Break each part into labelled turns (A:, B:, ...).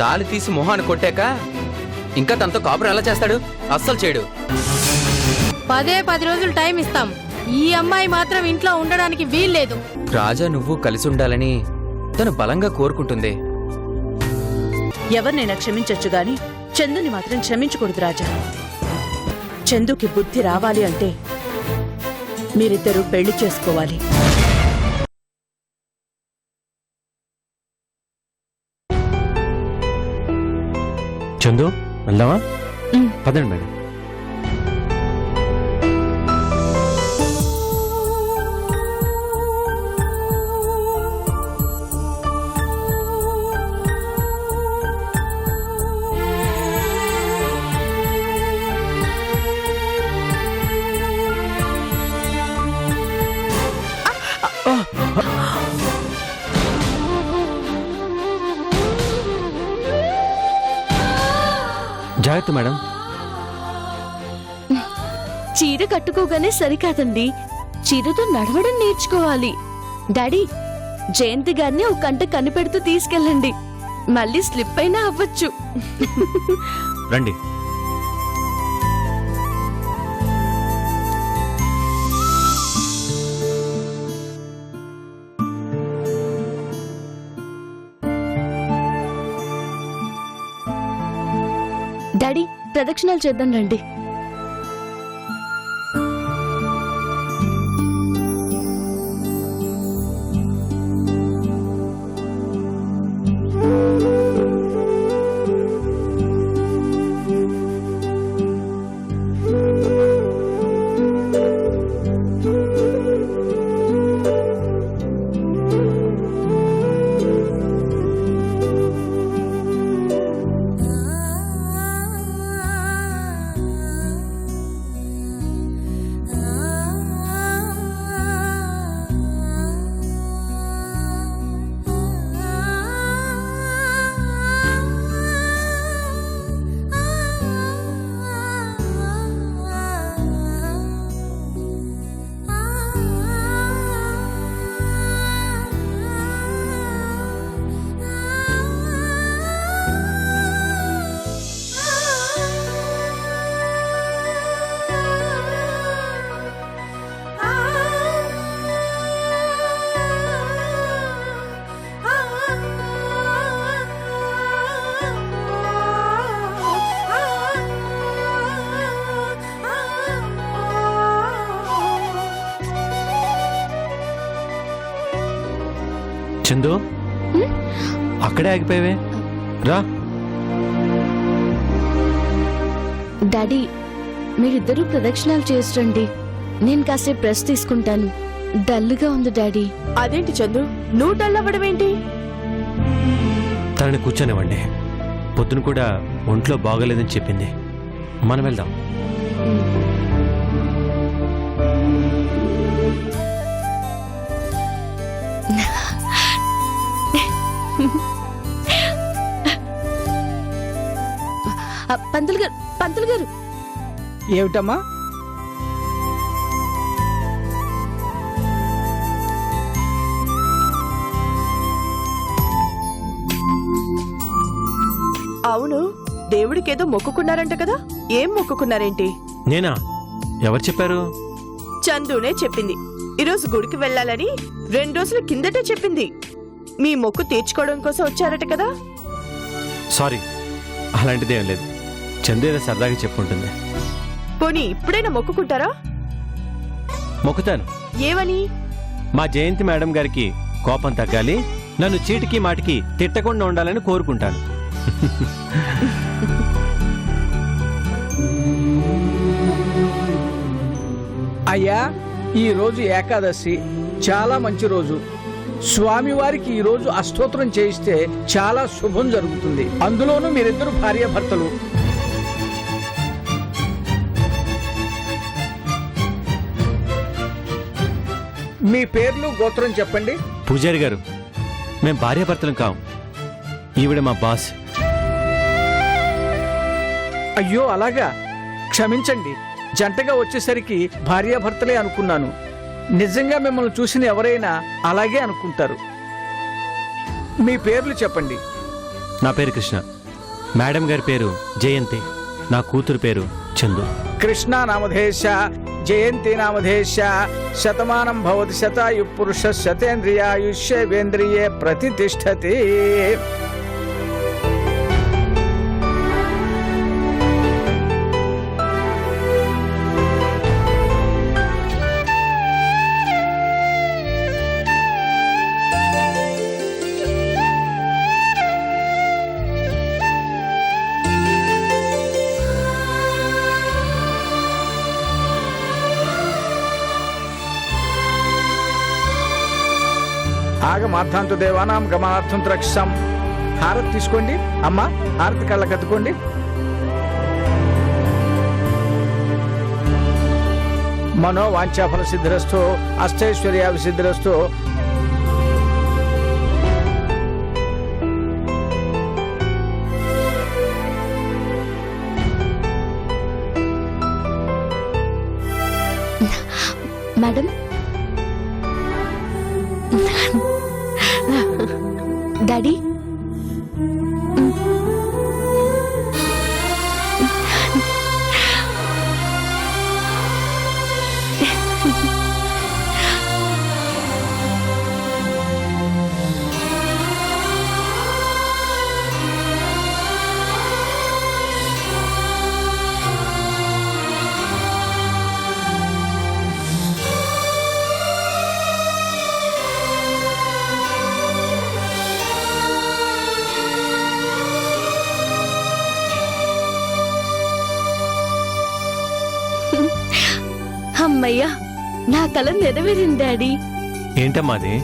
A: తాళి తీసి మొహాన్ని కొట్టాక ఇంకా తనతో కాపురం ఎలా చేస్తాడు? అస్సలు చేయడు.
B: 10 రోజులు టైం ఇస్తాం. ఈ అమ్మాయి మాత్రం ఇంట్లో ఉండడానికి వీల్లేదు.
A: రాజా నువ్వు కలిసి ఉండాలని తను బలంగా కోరుకుంటుంది.
C: ఎవరినైనా క్షమించొచ్చు గాని చందుని మాత్రం క్షమించకూడదు రాజా. చందుకి బుద్ధి రావాలి అంటే మీరిద్దరూ పెళ్లి చేసుకోవాలి.
D: చందు వెళ్దామా? పదండి మేడం. జాగ్రత్త మేడం.
E: చీర కట్టుకోగానే సరికాదండి, చీరతో నడవడం నేర్చుకోవాలి. డాడీ, జయంతి గారిని ఒక కంట కనిపెడుతూ తీసుకెళ్ళండి. మళ్ళీ స్లిప్ అయినా అవ్వచ్చు.
D: రండి.
E: డాడీ, ప్రదక్షిణాలు చేద్దాం రండి.
D: చందు, అక్కడే ఆగిపోయావే, రా.
E: డాడీ, మీరిద్దరూ ప్రదక్షిణాలు చేస్తుండండి. నేను కాసేపు రెస్ట్ తీసుకుంటాను. డల్గా ఉంది డాడీ.
C: అదేంటి చందు, నువ్వు డల్ అవ్వడం ఏంటి?
D: తనని కూర్చొనివ్వండి. పొద్దున కూడా ఒంట్లో బాగోలేదని చెప్పింది. మనం వెళ్దాం.
E: పంతులు గారు.
F: ఏమిటమ్మా?
C: అవును, దేవుడికేదో మొక్కుకున్నారంట కదా, ఏం మొక్కుకున్నారేంటి?
D: నేనా? ఎవరు చెప్పారు?
C: చందునే చెప్పింది. ఈరోజు గుడికి వెళ్ళాలని 2 రోజుల కిందటే చెప్పింది. మీ మొక్కు తీర్చుకోవడం కోసం వచ్చారట కదా?
D: సారీ, అలాంటిదేం లేదు. చందు ఏదో సరదాగా చెప్పుంటుంది.
C: పోనీ ఇప్పుడైనా మొక్కుకుంటారా?
D: మొక్కుతాను.
C: ఏమని?
D: మా జయంతి మేడం గారికి కోపం తగ్గాలి, నన్ను చీటికి మాటికి తిట్టకుండా ఉండాలని కోరుకుంటాను.
F: అయ్యా, ఈ రోజు ఏకాదశి, చాలా మంచి రోజు. స్వామివారికి ఈ రోజు అష్టోత్తరం చేయిస్తే చాలా శుభం జరుగుతుంది. అందులోనూ మీరిద్దరు భార్యాభర్తలు. మీ పేర్లు గోత్రం చెప్పండి.
D: పూజారి గారు, మేం భార్యాభర్తలం కాం. ఈవిడ మా బాస్.
F: అయ్యో అలాగా, క్షమించండి. జంటగా వచ్చేసరికి భార్యాభర్తలే అనుకున్నాను. నిజంగా మిమ్మల్ని చూసిన ఎవరైనా అలాగే అనుకుంటారు. మీ పేర్లు చెప్పండి.
D: నా పేరు కృష్ణ. మేడం గారి పేరు జయంతి. నా కూతురు పేరు చందు.
F: కృష్ణ నామధేశ జయంతి నామధేశ శతమానం భవతి శతాయు పురుష శతేంద్రియాయుష్యేంద్రియే ప్రతిష్టతి. ఆగమార్థంతు దేవానాం గమనార్థం త్రక్షం. హారతి తీసుకోండి అమ్మా, హారతి కళ్ళకి అద్దుకోండి. మనో వాంఛాఫల సిద్ధిరస్తు అష్టైశ్వర్యాభిసిద్ధిరస్తు.
E: మేడం, డాడీ, అమ్మయ్యా, నా కల నెరవేరింది డాడీ.
D: ఏంటమ్మా అది?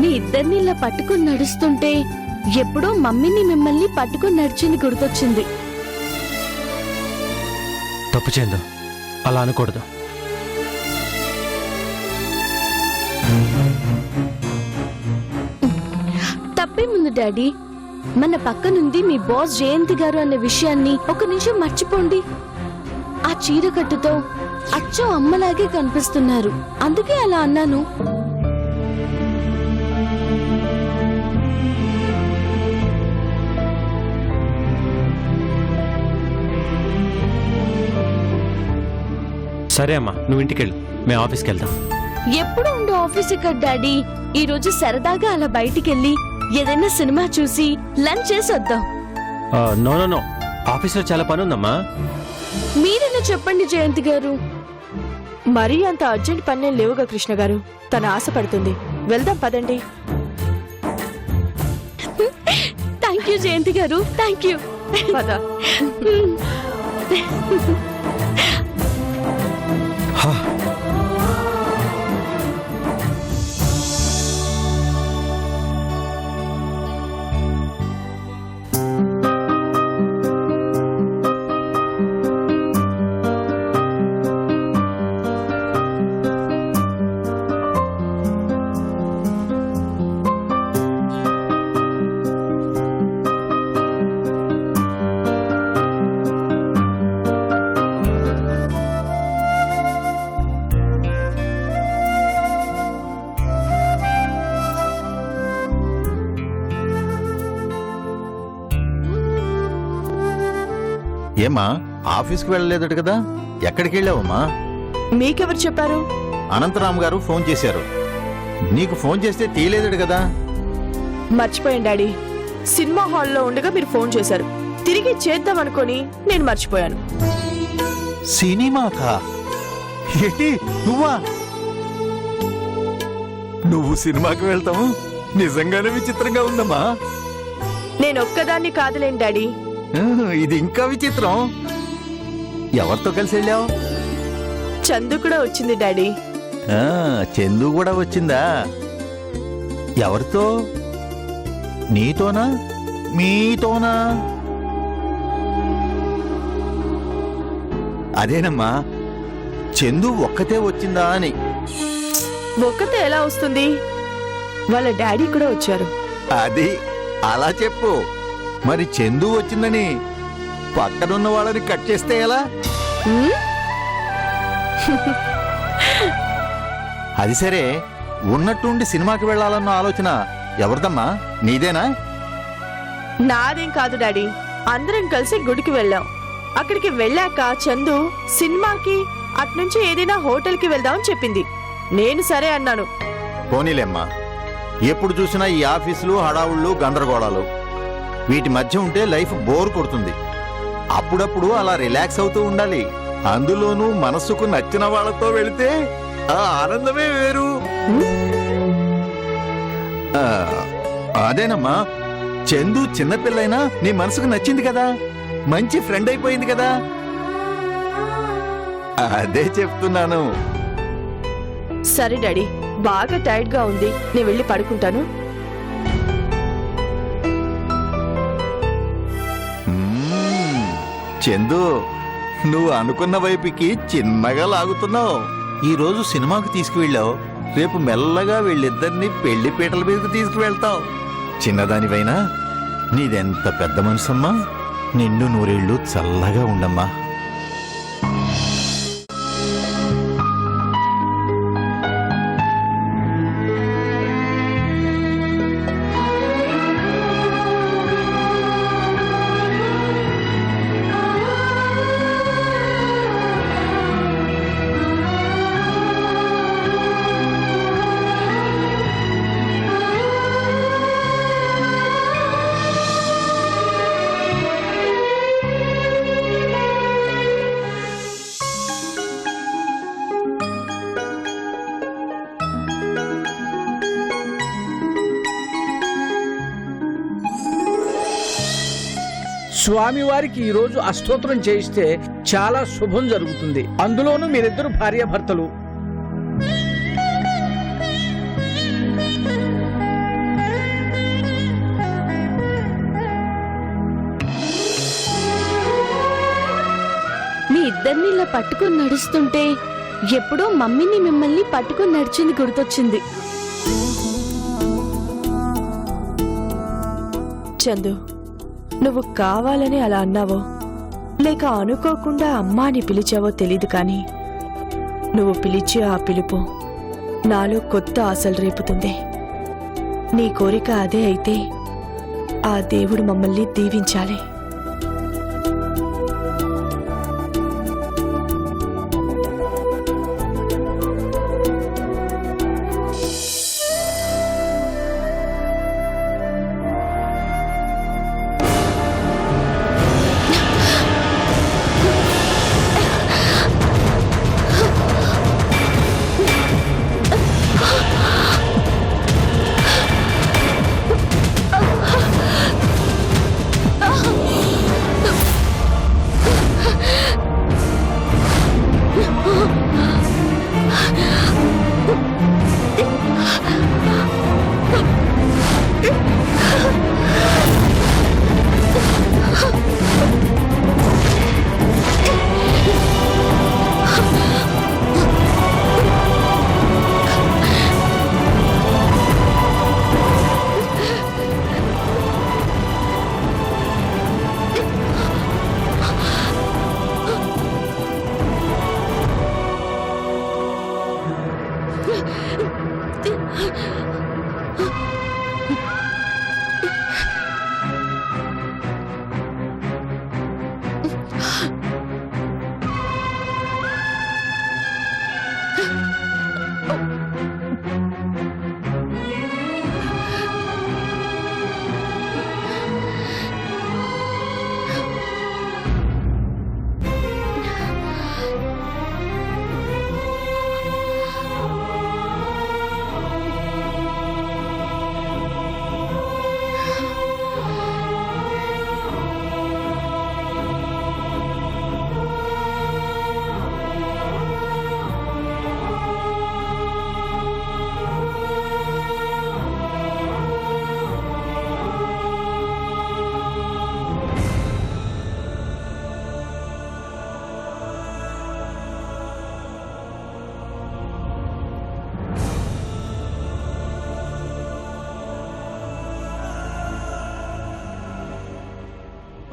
E: మీ ఇద్దరిని ఇలా పట్టుకుని నడుస్తుంటే ఎప్పుడో మమ్మీని మిమ్మల్ని పట్టుకుని నడిచింది గుర్తొచ్చింది.
D: తప్పు చందు, అలా అనకూడదు.
E: తప్పేముంది డాడీ? మన పక్కనుంది మీ బాస్ జయంతి గారు అనే విషయాన్ని ఒక నిమిషం మర్చిపోండి. ఆ చీరకట్టుతో అచ్చం అమ్మలాగే కనిపిస్తున్నారు, అందుకే అలా అన్నాను.
D: సరే అమ్మా, నువ్వు ఇంటికెళ్ళు, మేము ఆఫీస్కి వెళ్దాం.
E: ఎప్పుడు ఉండే ఆఫీస్ ఇక్కడ డాడీ. ఈ రోజు సరదాగా అలా బయటికెళ్ళి ఏదైనా సినిమా చూసి లంచ్ చేసి వద్దాం.
D: నో నో నో, ఆఫీస్లో చాలా పని ఉందమ్మా.
E: మీరైనా చెప్పండి జయంతి గారు.
C: మరీ అంత అర్జెంట్ పనేం లేవుగా కృష్ణ గారు. తన ఆశపడుతుంది, వెళ్దాం పదండి.
E: థ్యాంక్ యూ జయంతి గారు, థ్యాంక్ యూ.
C: పద.
G: ఏమా ఆఫీస్కి వెళ్ళలేదట కదా, ఎక్కడికి వెళ్ళావమ్మా?
C: మీకెవరు చెప్పారు?
G: అనంతరామ్ గారు ఫోన్ చేశారు. నీకు ఫోన్ చేస్తే తీయలేదట కదా.
C: మర్చిపోయాను డాడీ. సినిమా హాల్లో ఉండగా మీరు ఫోన్ చేశారు, తిరిగి చేద్దాం అనుకొని నేను మర్చిపోయాను.
G: సినిమాకా? ఏంటి నువ్వా? నువ్వు సినిమాకి వెళ్తావు? నిజంగానే విచిత్రంగా ఉందమ్మా.
C: నేను ఒక్కదాన్ని కాదులేండి డాడీ.
G: ఇది ఇంకా విచిత్రం. ఎవరితో కలిసి వెళ్ళావు?
C: చందు కూడా వచ్చింది డాడీ.
G: చందు కూడా వచ్చిందా? ఎవరితో? నీతోనా మీతోనా? అదేనమ్మా, చందు ఒక్కతే వచ్చిందా అని.
C: ఒక్కతే ఎలా వస్తుంది? వాళ్ళ డాడీ కూడా వచ్చారు.
G: అది అలా చెప్పు. మరి చందు వచ్చిందని పక్కనున్న వాళ్ళని కట్ చేస్తే ఎలా? అది సరే, ఉన్నట్టుండి సినిమాకి వెళ్ళాలన్న ఆలోచన ఎవరిదమ్మా? నీదేనా?
C: నాదేం కాదు డాడీ, అందరం కలిసి గుడికి వెళ్ళాం. అక్కడికి వెళ్ళాక చందు సినిమాకి అట్నుంచి ఏదైనా హోటల్కి వెళ్దామని చెప్పింది. నేను సరే అన్నాను.
G: పోనీలేమ్మా, ఎప్పుడు చూసినా ఈ ఆఫీసులు హడావుళ్ళు గందరగోళాలు వీటి మధ్య ఉంటే లైఫ్ బోర్ కొడుతుంది. అప్పుడప్పుడు అలా రిలాక్స్ అవుతూ ఉండాలి. అందులోనూ మనసుకు నచ్చిన వాళ్ళతో వెళితే ఆ ఆనందమే వేరు. ఆ, అదేనమ్మా, చందు చిన్నపిల్లైనా నీ మనసుకు నచ్చింది కదా, మంచి ఫ్రెండ్ అయిపోయింది కదా. అదే చెప్తున్నాను.
C: సరే డాడీ, బాగా టైర్డ్ గా ఉంది, నేను వెళ్ళి పడుకుంటాను.
G: చందు, నువ్వు అనుకున్న వైపుకి చిన్నగా లాగుతున్నావు. ఈ రోజు సినిమాకు తీసుకువెళ్ళావు, రేపు మెల్లగా వీళ్ళిద్దరిని పెళ్లి పీటల మీదకు తీసుకువెళ్తావు. చిన్నదానివైనా నీదెంత పెద్ద మనసమ్మా. నిండు నూరేళ్లు చల్లగా ఉండమ్మా.
F: స్వామివారికి ఈ రోజు అష్టోత్తరం చేయిస్తే చాలా శుభం జరుగుతుంది. అందులోనూ మీరిద్దరు భార్యాభర్తలు.
E: మీ ఇద్దరిని ఇలా పట్టుకుని నడుస్తుంటే ఎప్పుడో మమ్మీని మిమ్మల్ని పట్టుకుని నడిచింది గుర్తొచ్చింది.
C: చందు, నువ్వు కావాలని అలా అన్నావో లేక అనుకోకుండా అమ్మా అని పిలిచావో తెలీదు, కానీ నువ్వు పిలిచే ఆ పిలుపు నాలో కొత్త ఆశలు రేపుతుంది. నీ కోరిక అదే అయితే ఆ దేవుడు మమ్మల్ని దీవించాలి.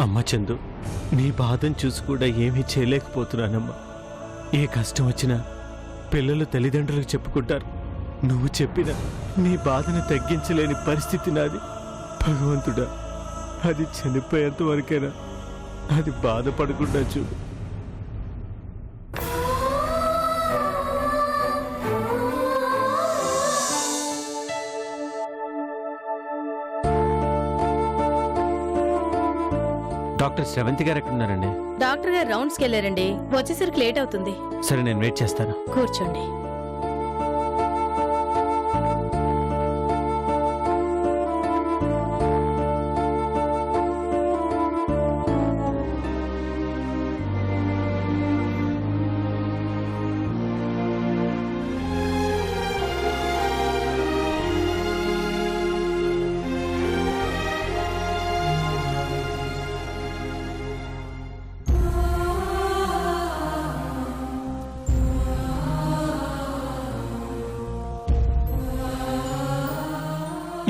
D: అమ్మ చందు, నీ బాధను చూసి కూడా ఏమీ చేయలేకపోతున్నానమ్మా. ఏ కష్టం వచ్చినా పిల్లలు తల్లిదండ్రులకు చెప్పుకుంటారు. నువ్వు చెప్పిన నీ బాధను తగ్గించలేని పరిస్థితి నాది. భగవంతుడా, అది చనిపోయేంత వరకైనా అది బాధపడకుండా చూడు. డాక్టర్ శ్రవంతి గారు ఎక్కడున్నారండి?
B: డాక్టర్ గారు రౌండ్స్కి వెళ్ళారండి, వచ్చేసరికి లేట్ అవుతుంది.
D: సరే, నేను వెయిట్ చేస్తాను.
B: కూర్చోండి.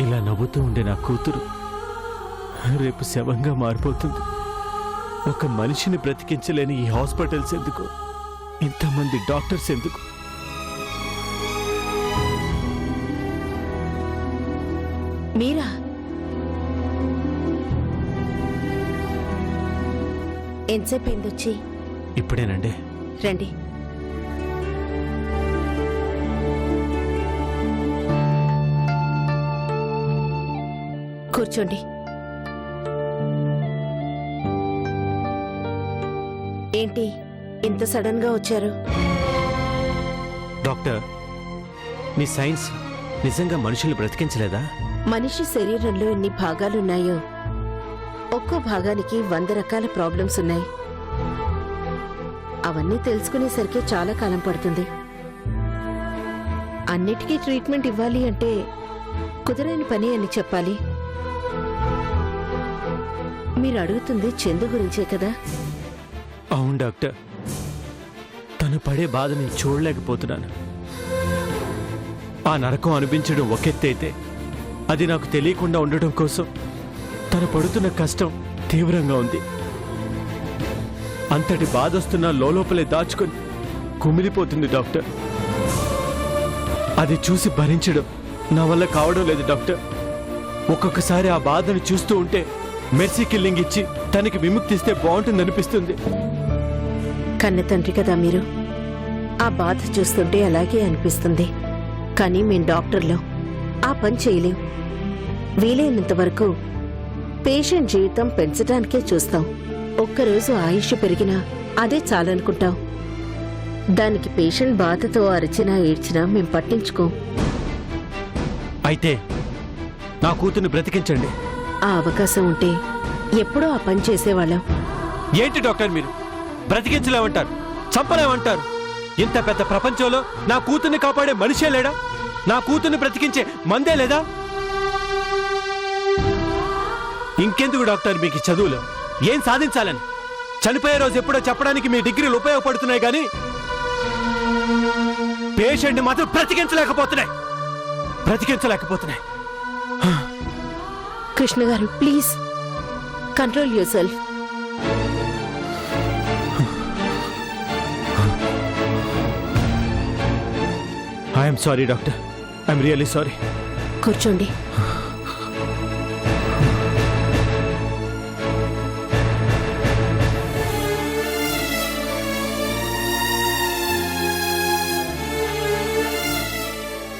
D: ఇలా నవ్వుతూ ఉండే నా కూతురు రేపు శవంగా మారిపోతుంది. ఒక మనిషిని బ్రతికించలేని ఈ హాస్పిటల్స్ ఎందుకు? ఇంతమంది డాక్టర్స్ ఎందుకు?
H: మీరా? ఎంతసేపు అయిందొచ్చి?
D: ఇప్పుడేనండి.
H: రండి. కూర్చోండి. ఏంటి ఇంత సడన్ గా వచ్చారు?
D: డాక్టర్, మీ సైన్స్ నిజంగా మనుషుల్ని బ్రతికించలేదా?
H: మనిషి శరీరంలో ఎన్ని భాగాలున్నాయో ఒక్కో భాగానికి 100 రకాల ప్రాబ్లమ్స్ ఉన్నాయి. అవన్నీ తెలుసుకునేసరికి చాలా కాలం పడుతుంది. అన్నిటికీ ట్రీట్మెంట్ ఇవ్వాలి అంటే కుదరని పని అని చెప్పాలి. మీరు అడుగుతుంది చందు గురించే కదా?
D: అవును డాక్టర్, తను పడే బాధని చూడలేకపోతున్నాను. ఆ నరకం అనిపించడం ఒకెత్తైతే అది నాకు తెలియకుండా ఉండడం కోసం తను పడుతున్న కష్టం తీవ్రంగా ఉంది. అంతటి బాధొస్తున్నా లోపలే దాచుకొని కుమిలిపోతుంది డాక్టర్. అది చూసి భరించడం నా వల్ల కావడం లేదు డాక్టర్. ఒక్కొక్కసారి ఆ బాధను చూస్తూ ఉంటే మెర్సీ కిల్లింగ్ ఇచ్చి తనకి విముక్తిస్తే బాగుంటుందనిపిస్తుంది.
H: కన్న తండ్రి కదా మీరు. ఆ బాధ చూస్తుంటే అలాగే అనిపిస్తుంది. కానీ మేం డాక్టర్లో ఆ పని చేయలేం. వీలైనంత వరకు పేషెంట్ జీవితం పెంచడానికే చూస్తాం. ఒక్కరోజు ఆయుష్ పెరిగినా అదే చాలనుకుంటాం. దానికి పేషెంట్ బాధతో అరిచినా ఏడ్చినా మేం పట్టించుకోం.
D: అయితే నా కూతుర్ని బ్రతికించండి.
H: ఆ అవకాశం ఉంటే ఎప్పుడో ఆ పని చేసేవాళ్ళం.
D: ఏంటి డాక్టర్ మీరు? బ్రతికించలేమంటారు, చంపలేమంటారు. ఇంత పెద్ద ప్రపంచంలో నా కూతుర్ని కాపాడే మనిషే లేడా? నా కూతుర్ని బ్రతికించే మందే లేదా? ఇంకెందుకు డాక్టర్ మీకు చదువులు? ఏం సాధించాలని? చనిపోయే రోజు ఎప్పుడో చెప్పడానికి మీ డిగ్రీలు ఉపయోగపడుతున్నాయి కానీ పేషెంట్ని మాత్రం బ్రతికించలేకపోతున్నాయి.
H: కృష్ణ గారు, please control your self.
D: I'm sorry doctor, I'm really sorry.
H: కూర్చోండి.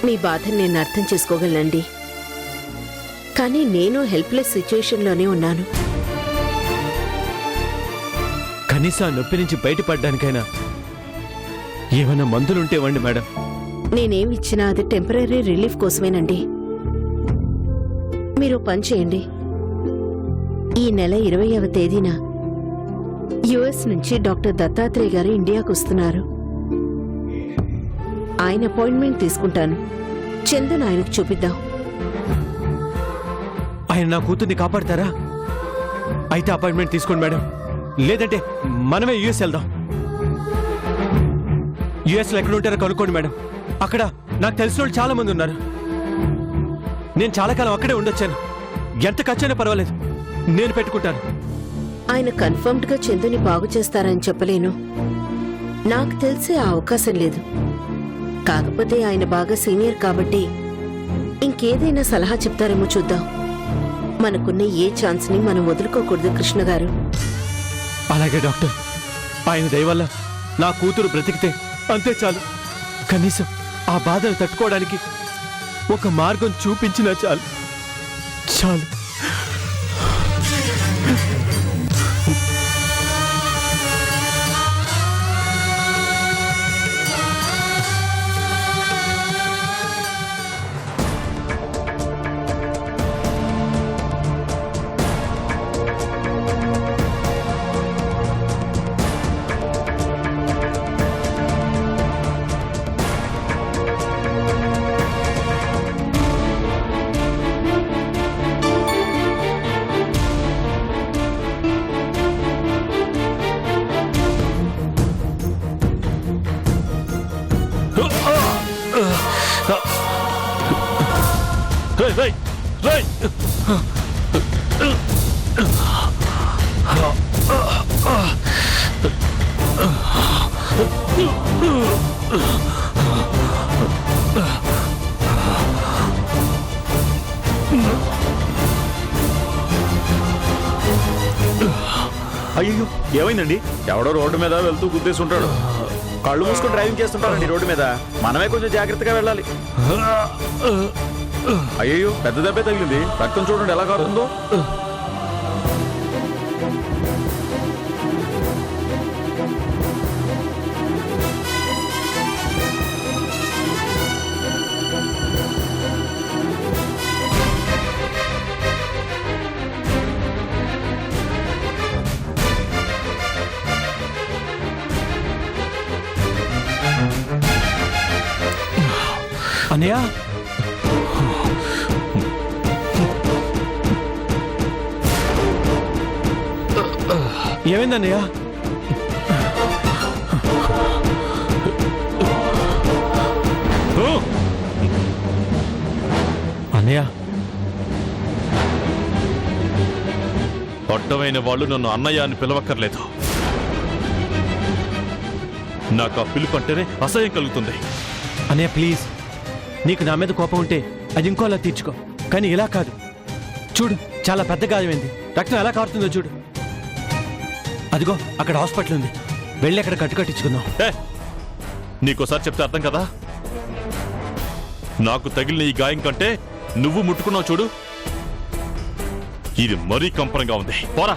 H: మీ బాధని నేను అర్థం చేసుకోగలనండి. కానీ నేను హెల్ప్లెస్ సిచ్యుయేషన్లోనే ఉన్నాను.
D: కనీసం ఆ నొప్పి నుంచి బయటపడడానికైనా ఏమైనా మందులుంటే ఇవ్వండి మేడం.
H: నేనేం ఇచ్చినా అది టెంపరీ రిలీఫ్ కోసమేనండి. మీరు పని చేయండి. ఈ నెల 20వ తేదీన యుఎస్ నుంచి డాక్టర్ దత్తాత్రేయ గారు ఇండియాకు వస్తున్నారు. ఆయన అపాయింట్మెంట్ తీసుకుంటాను. చందును ఆయనకు చూపిద్దాం.
D: ఆయన నా కూతుర్ని కాపాడతారా? అయితే అపాయింట్మెంట్ తీసుకోండి మేడం. లేదంటే మనమే యుఎస్ వెళ్దాం. యుఎస్లో ఎక్కడ ఉంటారో కనుక్కోండి మేడం. అక్కడ నాకు తెలిసిన వాళ్ళు చాలా మంది ఉన్నారు. నేను చాలా కాలం అక్కడే ఉండొచ్చాను. ఎంత ఖర్చైనా పర్వాలేదు, నేను పెట్టుకుంటాను.
H: ఆయన కన్ఫర్మ్డ్ గా చందుని బాగు చేస్తారని చెప్పలేను. నాకు తెలిసే ఆ అవకాశం లేదు. కాకపోతే ఆయన బాగా సీనియర్ కాబట్టి ఇంకేదైనా సలహా చెప్తారేమో చూద్దాం. మనకున్న ఏ ఛాన్స్ని మనం వదులుకోకూడదు కృష్ణ గారు.
D: అలాగే డాక్టర్, ఆయన దయ వల్ల నా కూతురు బ్రతికితే అంతే చాలు. కనీసం ఆ బాధను తట్టుకోవడానికి ఒక మార్గం చూపించినా చాలు చాలు. రేయ్, రేయ్, రేయ్.
I: అయ్యో ఏమైందండి? ఎవడో రోడ్డు మీద వెళ్తూ గుద్దేసి ఉంటాడు. కళ్ళు మూసుకొని డ్రైవింగ్ చేస్తుంటారండి రోడ్డు మీద. మనమే కొంచెం జాగ్రత్తగా వెళ్ళాలి. అయ్యో పెద్ద దెబ్బే తగిలింది. రక్తం చూడండి ఎలా కారుతుందో.
D: అన్నయ్య, ఏమైందన్నయ్య? అన్నయ్య,
J: అడ్డమైన వాళ్ళు నన్ను అన్నయ్య అని పిలవక్కర్లేదు. నాకు ఆ పిలుపు అంటేనే అసహ్యం కలుగుతుంది.
D: అన్నయ్య ప్లీజ్, నీకు నా మీద కోపం ఉంటే అది ఇంకోలా తీర్చుకో, కానీ ఇలా కాదు. చూడు, చాలా పెద్ద గాయమైంది. రక్తం ఎలా కారుతుందో చూడు. అదిగో అక్కడ హాస్పిటల్ ఉంది, వెళ్ళి అక్కడ కట్టించుకుందాం.
J: నీకోసారి చెప్తే అర్థం కదా. నాకు తగిలిన ఈ గాయం కంటే నువ్వు ముట్టుకున్నావు చూడు, ఇది మరీ కంపరంగా ఉంది. పోరా.